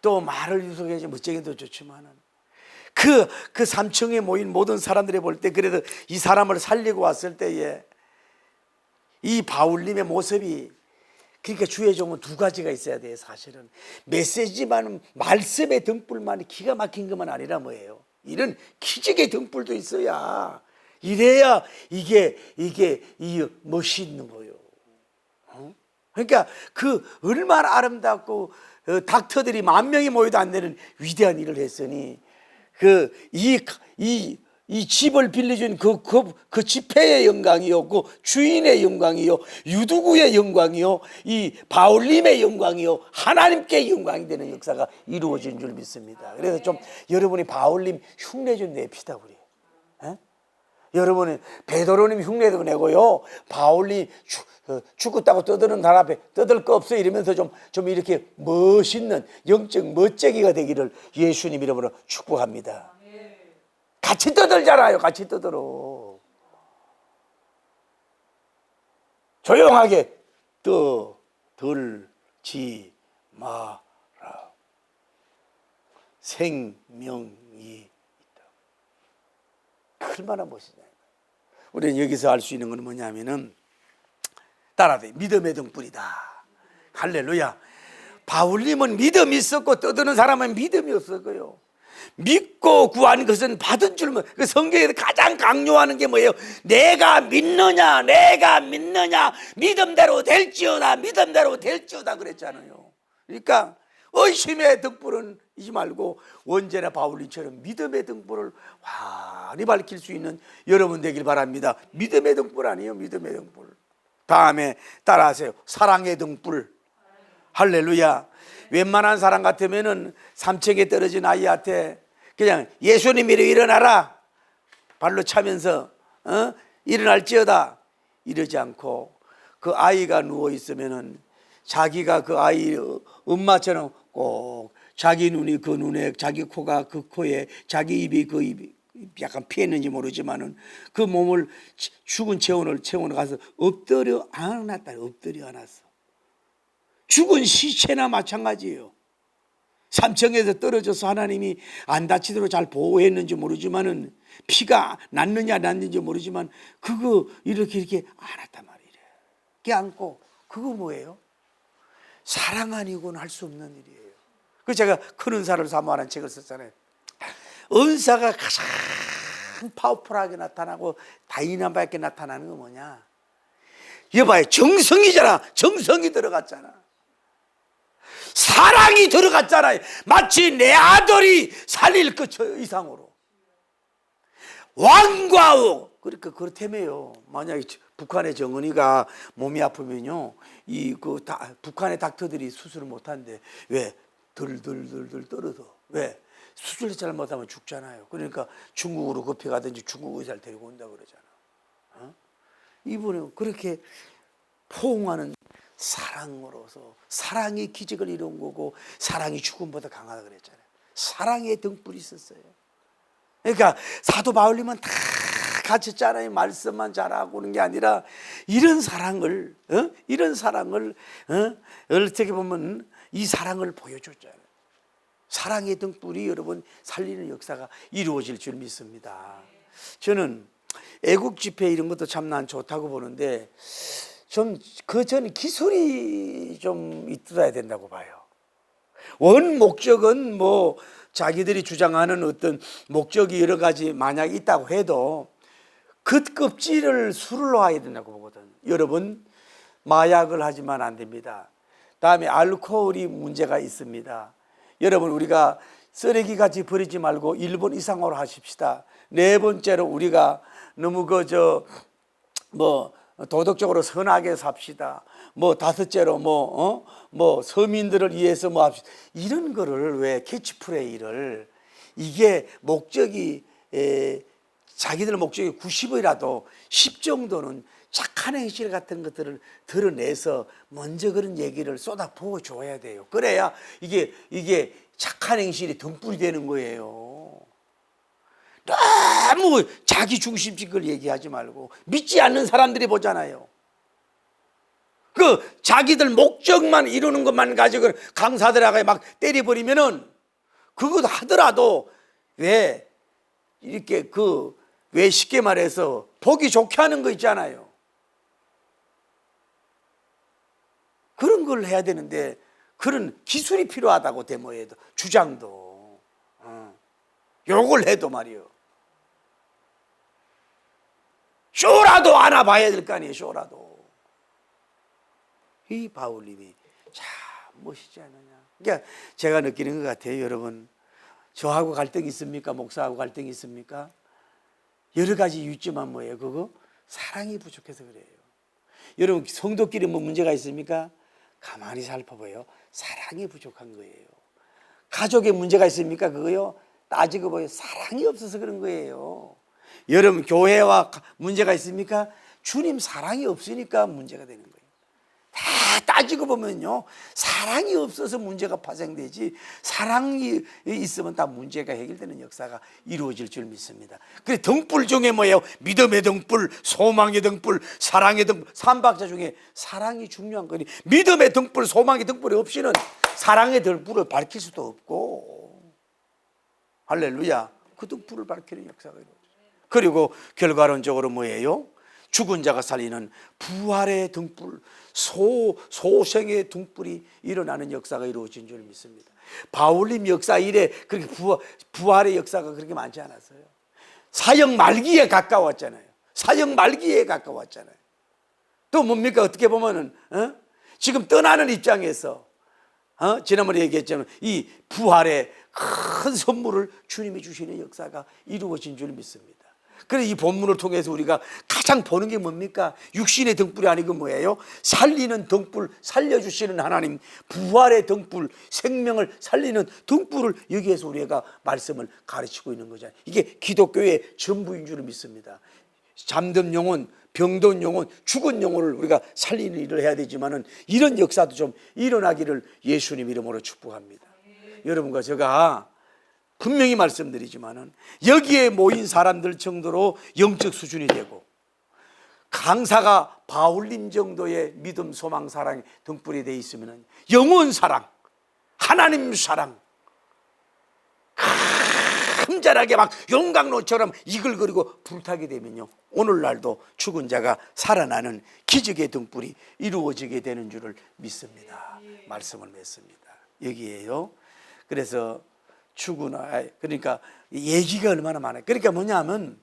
또 말을 유속해서 멋쟁이도 좋지만은 그 삼층에 모인 모든 사람들이 볼 때 그래도 이 사람을 살리고 왔을 때에 이 바울님의 모습이, 그러니까 주의 종은 두 가지가 있어야 돼요. 사실은 메시지만 말씀의 등불만 기가 막힌 것만 아니라 뭐예요? 이런 기적의 등불도 있어야, 이래야 이게 이 멋이 있는 거예요. 그러니까 그 얼마나 아름답고 닥터들이 10,000명이 모여도 안 되는 위대한 일을 했으니 이 집을 빌려준 그 집회의 영광이요, 주인의 영광이요, 유두구의 영광이요, 이 바울님의 영광이요, 하나님께 영광이 되는 역사가 이루어진 줄 믿습니다. 그래서 좀 여러분이 바울님 흉내 좀 냅시다 우리. 에? 여러분은 베드로님 흉내도 내고요, 바울님 죽었다고 떠드는 사람 앞에 떠들 거 없어 이러면서 좀 이렇게 멋있는 영적 멋쟁이가 되기를 예수님 이름으로 축복합니다. 같이 떠들잖아요. 같이 떠들어. 조용하게 떠들지 마라. 생명이 있다. 얼마나 멋있냐. 우리는 여기서 알 수 있는 건 뭐냐면은 따라돼. 믿음의 등불이다. 할렐루야. 바울님은 믿음이 있었고 떠드는 사람은 믿음이 없었고요. 믿고 구한 것은 받은 줄만. 그 성경에서 가장 강조하는 게 뭐예요? 내가 믿느냐, 내가 믿느냐, 믿음대로 될지어다, 믿음대로 될지어다 그랬잖아요. 그러니까 의심의 등불은 이지 말고 언제나 바울님처럼 믿음의 등불을 환히 밝힐 수 있는 여러분 되길 바랍니다. 믿음의 등불 아니에요? 믿음의 등불. 다음에 따라하세요. 사랑의 등불. 할렐루야. 웬만한 사람 같으면은 3층에 떨어진 아이한테 그냥 예수님 이름 일어나라 발로 차면서 일어날지어다 이러지 않고, 그 아이가 누워 있으면은 자기가 그 아이 엄마처럼 꼭 자기 눈이 그 눈에, 자기 코가 그 코에, 자기 입이 그 입이 약간 피했는지 모르지만은 그 몸을 죽은 체온을 가서 엎드려 안았다. 엎드려 안았어. 죽은 시체나 마찬가지예요. 3층에서 떨어져서 하나님이 안 다치도록 잘 보호했는지 모르지만은, 피가 났느냐 안 났는지 모르지만 그거 이렇게 안았단 말이에요. 이렇게 안고, 그거 뭐예요? 사랑 아니고는 할 수 없는 일이에요. 그 제가 큰 은사를 사모하는 책을 썼잖아요. 은사가 가장 파워풀하게 나타나고 다이나마하게 나타나는 건 뭐냐? 여봐요, 정성이잖아. 정성이 들어갔잖아. 사랑이 들어갔잖아요. 마치 내 아들이 살릴 것 이상으로. 왕과 우. 그러니까 그렇다며요. 만약에 북한의 정은이가 몸이 아프면요, 북한의 닥터들이 수술을 못한대. 왜? 덜덜덜덜 떨어서. 왜? 수술을 잘못하면 죽잖아요. 그러니까 중국으로 급히 가든지 중국 의사를 데리고 온다 그러잖아. 이분은 그렇게 포옹하는 사랑으로서, 사랑이 기적을 이룬 거고 사랑이 죽음보다 강하다 그랬잖아요. 사랑의 등불이 있었어요. 그러니까 사도 바울님은 다 가르쳤잖아요. 말씀만 잘하고 오는 게 아니라 이런 사랑을 어떻게 보면 이 사랑을 보여줬잖아요. 사랑의 등불이 여러분 살리는 역사가 이루어질 줄 믿습니다. 저는 애국 집회 이런 것도 참 난 좋다고 보는데, 좀 그 전 기술이 좀 있어야 된다고 봐요. 원 목적은 뭐 자기들이 주장하는 어떤 목적이 여러 가지 만약 있다고 해도 그 껍질을 술을 놓아야 된다고 보거든. 여러분, 마약을 하지만 안 됩니다. 다음에 알코올이 문제가 있습니다. 여러분, 우리가 쓰레기같이 버리지 말고 1번 이상으로 하십시다. 네 번째로 우리가 너무 도덕적으로 선하게 삽시다. 다섯째로 서민들을 위해서 합시다. 이런 거를 왜 캐치프레이를 이게 목적이 자기들 목적이 90이라도 10 정도는 착한 행실 같은 것들을 드러내서 먼저 그런 얘기를 쏟아부어 줘야 돼요. 그래야 이게 착한 행실이 등불이 되는 거예요. 너무 자기 중심적인 걸 얘기하지 말고 믿지 않는 사람들이 보잖아요. 그 자기들 목적만 이루는 것만 가지고 강사들하고 막 때려버리면은 그것 하더라도 왜 이렇게 왜 쉽게 말해서 보기 좋게 하는 거 있잖아요. 그런 걸 해야 되는데 그런 기술이 필요하다고 데모에도 주장도 요걸 해도 말이요. 쇼라도 안아봐야 될 거 아니에요. 쇼라도. 이 바울님이 참 멋있지 않느냐. 그러니까 제가 느끼는 것 같아요. 여러분, 저하고 갈등이 있습니까? 목사하고 갈등이 있습니까? 여러 가지 이유 있지만 뭐예요? 그거 사랑이 부족해서 그래요. 여러분, 성도끼리 뭐 문제가 있습니까? 가만히 살펴봐요. 사랑이 부족한 거예요. 가족에 문제가 있습니까? 그거요. 따지고 보요. 사랑이 없어서 그런 거예요. 여러분, 교회와 문제가 있습니까? 주님 사랑이 없으니까 문제가 되는 거예요. 다 따지고 보면요, 사랑이 없어서 문제가 파생되지 사랑이 있으면 다 문제가 해결되는 역사가 이루어질 줄 믿습니다. 그래, 등불 중에 뭐예요? 믿음의 등불, 소망의 등불, 사랑의 등불, 삼박자 중에 사랑이 중요한 거니 믿음의 등불, 소망의 등불이 없이는 사랑의 등불을 밝힐 수도 없고, 할렐루야, 그 등불을 밝히는 역사가 이루어져요. 그리고 결과론적으로 뭐예요? 죽은 자가 살리는 부활의 등불, 소생의 등불이 일어나는 역사가 이루어진 줄 믿습니다. 바울님 역사 이래 그렇게 부활의 역사가 그렇게 많지 않았어요. 사형 말기에 가까웠잖아요. 사형 말기에 가까웠잖아요. 또 뭡니까? 어떻게 보면은 지금 떠나는 입장에서 지난번에 얘기했지만 이 부활의 큰 선물을 주님이 주시는 역사가 이루어진 줄 믿습니다. 그래서 이 본문을 통해서 우리가 가장 보는 게 뭡니까? 육신의 등불이 아니고 뭐예요? 살리는 등불, 살려주시는 하나님, 부활의 등불, 생명을 살리는 등불을 여기에서 우리가 말씀을 가르치고 있는 거잖아요. 이게 기독교의 전부인 줄 믿습니다. 잠든 영혼, 병든 영혼, 죽은 영혼을 우리가 살리는 일을 해야 되지만은 이런 역사도 좀 일어나기를 예수님 이름으로 축복합니다. 여러분과 제가 분명히 말씀드리지만은 여기에 모인 사람들 정도로 영적 수준이 되고 강사가 바울님 정도의 믿음, 소망, 사랑의 등불이 되어 있으면은 영원 사랑, 하나님 사랑 흠자하게 막 용광로처럼 이글거리고 불타게 되면요, 오늘날도 죽은 자가 살아나는 기적의 등불이 이루어지게 되는 줄을 믿습니다. 말씀을 맺습니다. 여기에요. 그래서 그러니까 얘기가 얼마나 많아요. 그러니까 뭐냐면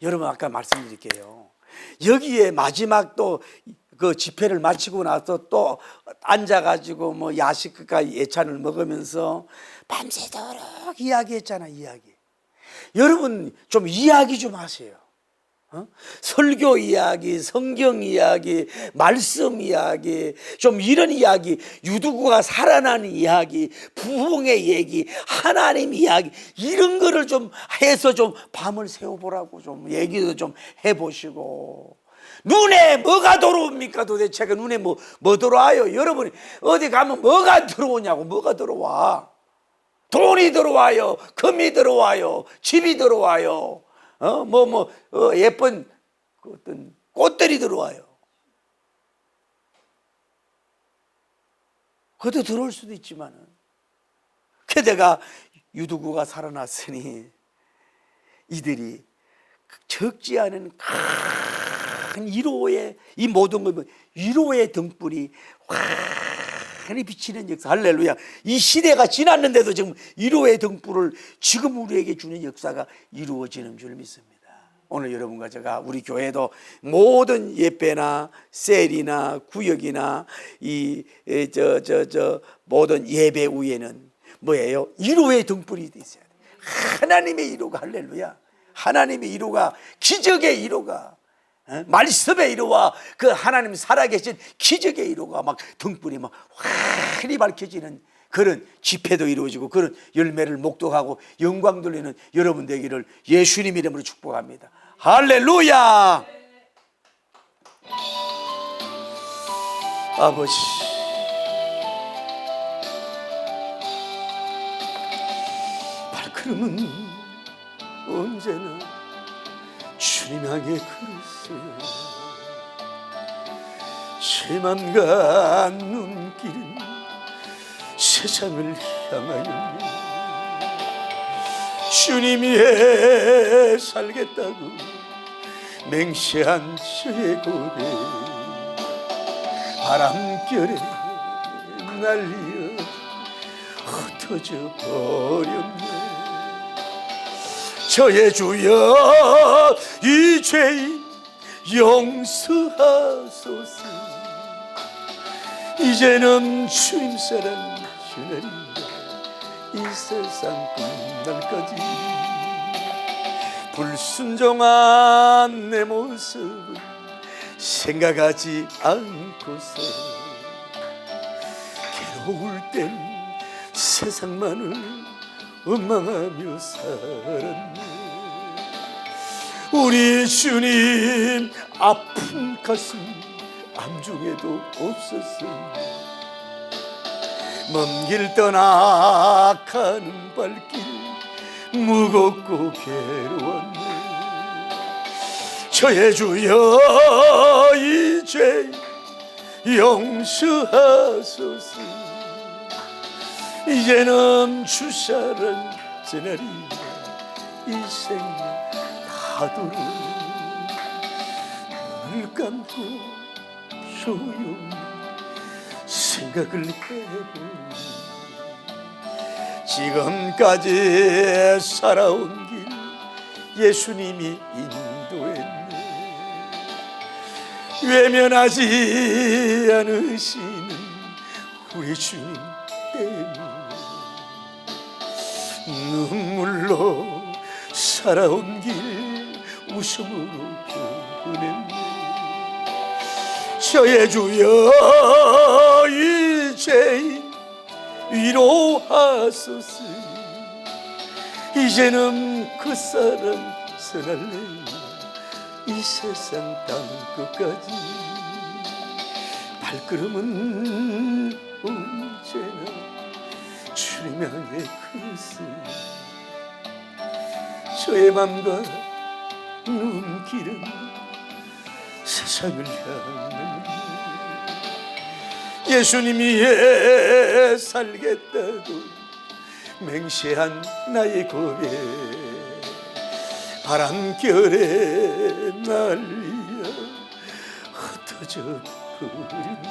여러분, 아까 말씀드릴게요. 여기에 마지막 또 그 집회를 마치고 나서 또 앉아가지고 뭐 야식과 예찬을 먹으면서 밤새도록 이야기했잖아. 이야기. 여러분 좀 이야기 좀 하세요. 설교 이야기, 성경 이야기, 말씀 이야기, 좀 이런 이야기, 유두구가 살아나는 이야기, 부흥의 얘기, 하나님 이야기, 이런 거를 좀 해서 좀 밤을 새워보라고 좀 얘기도 좀 해보시고. 눈에 뭐가 들어옵니까? 도대체 그 눈에 뭐 들어와요? 여러분이 어디 가면 뭐가 들어오냐고. 뭐가 들어와? 돈이 들어와요, 금이 들어와요, 집이 들어와요, 예쁜 어떤 꽃들이 들어와요. 그것도 들어올 수도 있지만은, 게다가 유두구가 살아났으니 이들이 적지 않은 큰 위로의 이 모든 것 위로의 등불이 환히 비치는 역사. 할렐루야. 이 시대가 지났는데도 지금 위로의 등불을 지금 우리에게 주는 역사가 이루어지는 줄 믿습니다. 오늘 여러분과 제가 우리 교회도 모든 예배나 셀이나 구역이나 이 모든 예배 위에는 뭐예요? 위로의 등불이 있어야 돼요. 하나님의 위로가. 할렐루야. 하나님의 위로가, 기적의 위로가, 말씀의 위로와 그 하나님 살아계신 기적의 위로가 막 등불이 막 환히 밝혀지는 그런 집회도 이루어지고 그런 열매를 목독하고 영광 돌리는 여러분 되기를 예수님 이름으로 축복합니다. 할렐루야. 아버지, 발걸음은 언제나 주님 향해 걸으세요. 제 맘과 눈길은 세상을 향하여 주님 위해 살겠다고 맹세한 저의 고백, 바람결에 날려 흩어져 버렸네. 저의 주여 이 죄인 용서하소서. 이제는 주님 사랑 주나리라. 이 세상 끝날까지 불순종한 내 모습은 생각하지 않고서 괴로울 땐 세상만을 원망하며 살았네. 우리 주님 아픈 가슴 암중에도 없었어. 먼 길 떠나가는 발길 무겁고 괴로웠네. 저의 주여 이제 용서하소서. 이제는 주 사랑 전하리라. 이 생명 다도록 눈을 감고 조용히 생각을 해보니 지금까지 살아온 길 예수님이 인도했네. 외면하지 않으시는 우리 주님 때문에 눈물로 살아온 길 웃음으로 보냈네. 저의 주여 이제 위로하소서. 이제는 그 사랑 전할래요. 이 세상 땅 끝까지 발걸음은 언제나 주님 향해 걸으세. 저의 맘과 눈길은 세상을 향하네. 예수님 위해 살겠다고 맹세한 나의 고백, 바람결에 날려 흩어져 버리네.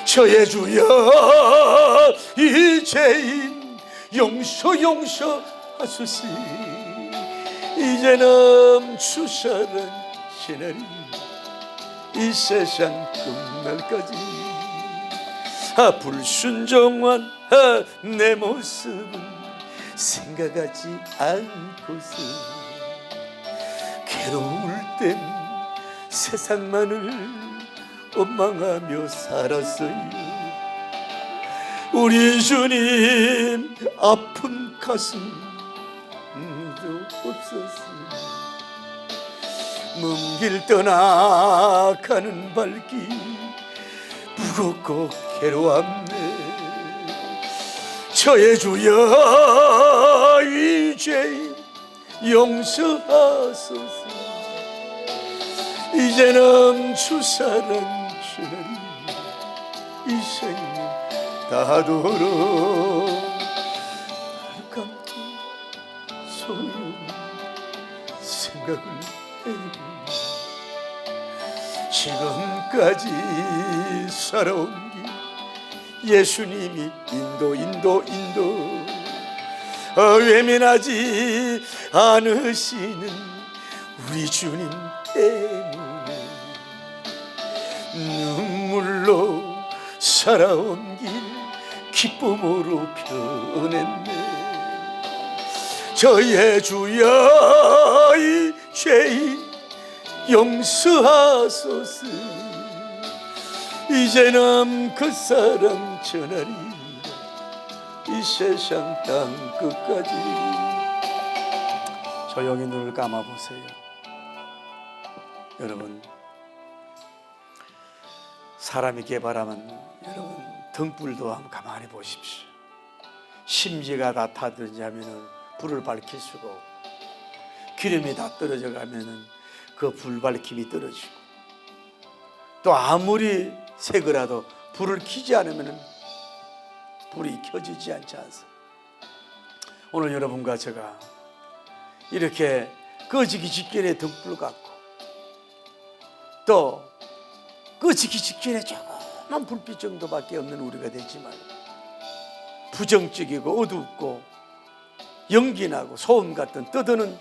저의 주여 이제인 용서하소서. 이제는 주 사랑 지나리. 이 세상 끝날까지 불순종한 내 모습은 생각하지 않고서 괴로울 땐 세상만을 원망하며 살았어요. 우리 주님 아픈 가슴 없었어. 먼 길 떠나가는 발길 무겁고 괴로웠네. 저의 주여 이제 용서하소서. 이제는 주 사랑 주나니 이 생명 다도록 감고 소용 생각을 해보니 지금까지 살아온 길 예수님이 인도 외면하지 않으시는 우리 주님 때문에 눈물로 살아온 길 기쁨으로 변했네. 저의 주여 이 죄인 용서하소서. 이제는 그 사랑 전하리 이 세상 땅 끝까지. 조용히 눈을 감아보세요. 여러분, 사람이 개발하면 여러분 등불도 한번 가만히 보십시오. 심지가 다 타든지 하면은 불을 밝힐 수가 없고, 기름이 다 떨어져 가면은 그 불 밝힘이 떨어지고, 또 아무리 새거라도 불을 켜지 않으면은 불이 켜지지 않지 않습니까? 오늘 여러분과 제가 이렇게 꺼지기 직전에 등불 갖고, 또 꺼지기 직전에 조그만 불빛 정도밖에 없는 우리가 되지 말고, 부정적이고 어둡고 연기나고 소음 같은 떠드는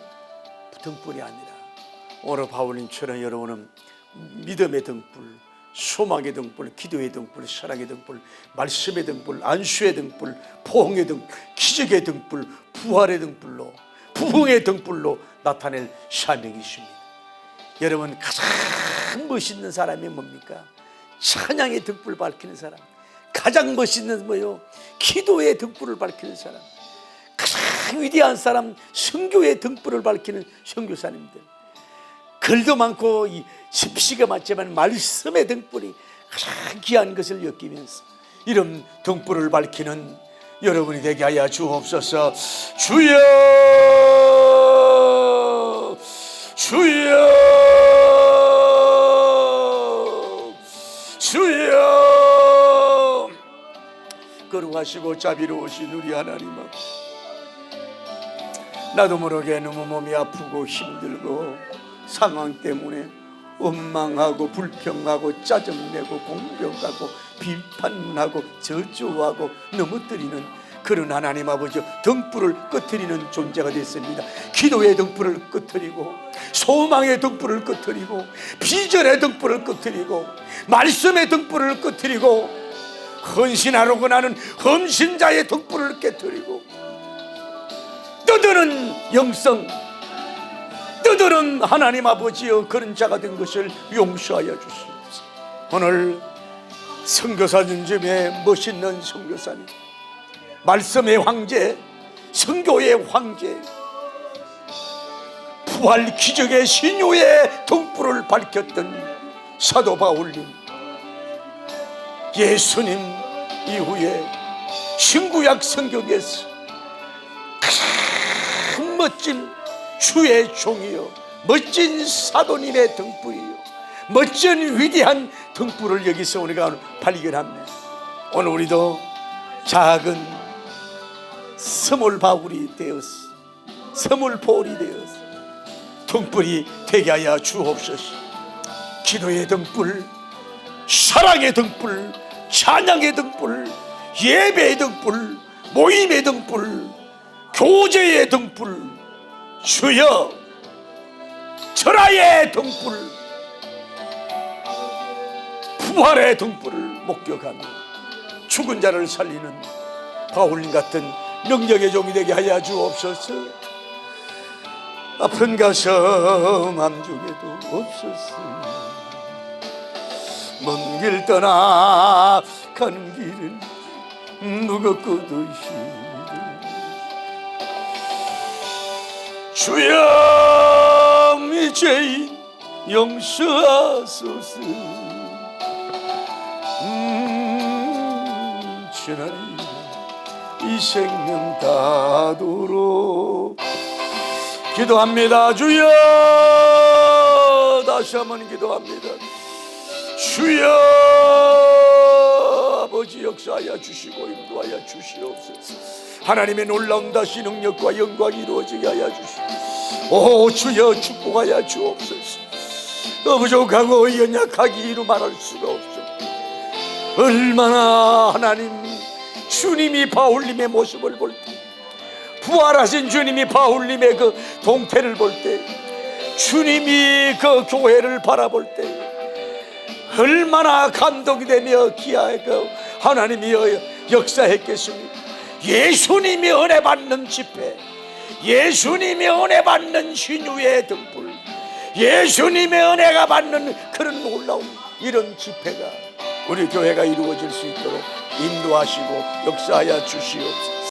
등불이 아니라 오늘 바울님처럼 여러분은 믿음의 등불, 소망의 등불, 기도의 등불, 사랑의 등불, 말씀의 등불, 안수의 등불, 포옹의 등불, 기적의 등불, 부활의 등불로, 부흥의 등불로 나타낼 사명이 있습니다. 여러분, 가장 멋있는 사람이 뭡니까? 찬양의 등불 밝히는 사람. 가장 멋있는 뭐요? 기도의 등불을 밝히는 사람. 가장 위대한 사람, 선교의 등불을 밝히는 선교사님들. 글도 많고 이 집시가 많지만 말씀의 등불이 가장 귀한 것을 느끼면서 이런 등불을 밝히는 여러분이 되게 하여 주옵소서. 주여, 주여, 주여. 거룩하시고 자비로우신 우리 하나님 앞, 나도 모르게 너무 몸이 아프고 힘들고 상황 때문에 원망하고 불평하고 짜증내고 공격하고 비판하고 저주하고 넘어뜨리는 그런 하나님 아버지 등불을 꺼뜨리는 존재가 됐습니다. 기도의 등불을 꺼뜨리고, 소망의 등불을 꺼뜨리고, 비전의 등불을 꺼뜨리고, 말씀의 등불을 꺼뜨리고, 헌신하려고 하는 헌신자의 등불을 깨뜨리고, 떠드는 영성, 떠드는 하나님 아버지여 그런 자가 된 것을 용서하여 주시옵소서. 오늘 선교사님 중에 멋있는 선교사님, 말씀의 황제, 선교의 황제, 부활 기적의 신유의 등불을 밝혔던 사도 바울님, 예수님 이후에 신구약 성경에서 가장 멋진 주의 종이요, 멋진 사도님의 등불이요, 멋진 위대한 등불을 여기서 우리가 발견합니다. 오늘 우리도 작은 스몰 바울이 되어서, 스몰 볼이 되어서 등불이 되게 하여 주옵소서. 기도의 등불, 사랑의 등불, 찬양의 등불, 예배의 등불, 모임의 등불, 교제의 등불, 주여 철화의 등불, 부활의 등불을 목격하며 죽은 자를 살리는 바울님 같은 능력의 종이 되게 하여 주옵소서. 아픈 가슴 암중에도 없었으니 먼 길 떠나 가는 길은 무겁고도 힘들. 주여 이 죄인 용서하소서. 주나니 이 생명 다도록 기도합니다. 주여, 다시 한번 기도합니다. 주여, 아버지 역사하여 주시고 인도하여 주시옵소서. 하나님의 놀라운 다시 능력과 영광이 이루어지게 하여 주시옵소서. 오 주여, 축복하여 주옵소서. 부족하고 연약하기 이루 말할 수가 없어. 얼마나 하나님 주님이 바울님의 모습을 볼 때, 부활하신 주님이 바울님의 그 동태를 볼 때, 주님이 그 교회를 바라볼 때 얼마나 감동이 되며 기아의 그 하나님이 역사했겠습니까? 예수님이 은혜 받는 집회, 예수님이 은혜 받는 신유의 등불, 예수님의 은혜가 받는 그런 놀라운 이런 집회가 우리 교회가 이루어질 수 있도록 인도하시고 역사하여 주시옵소서.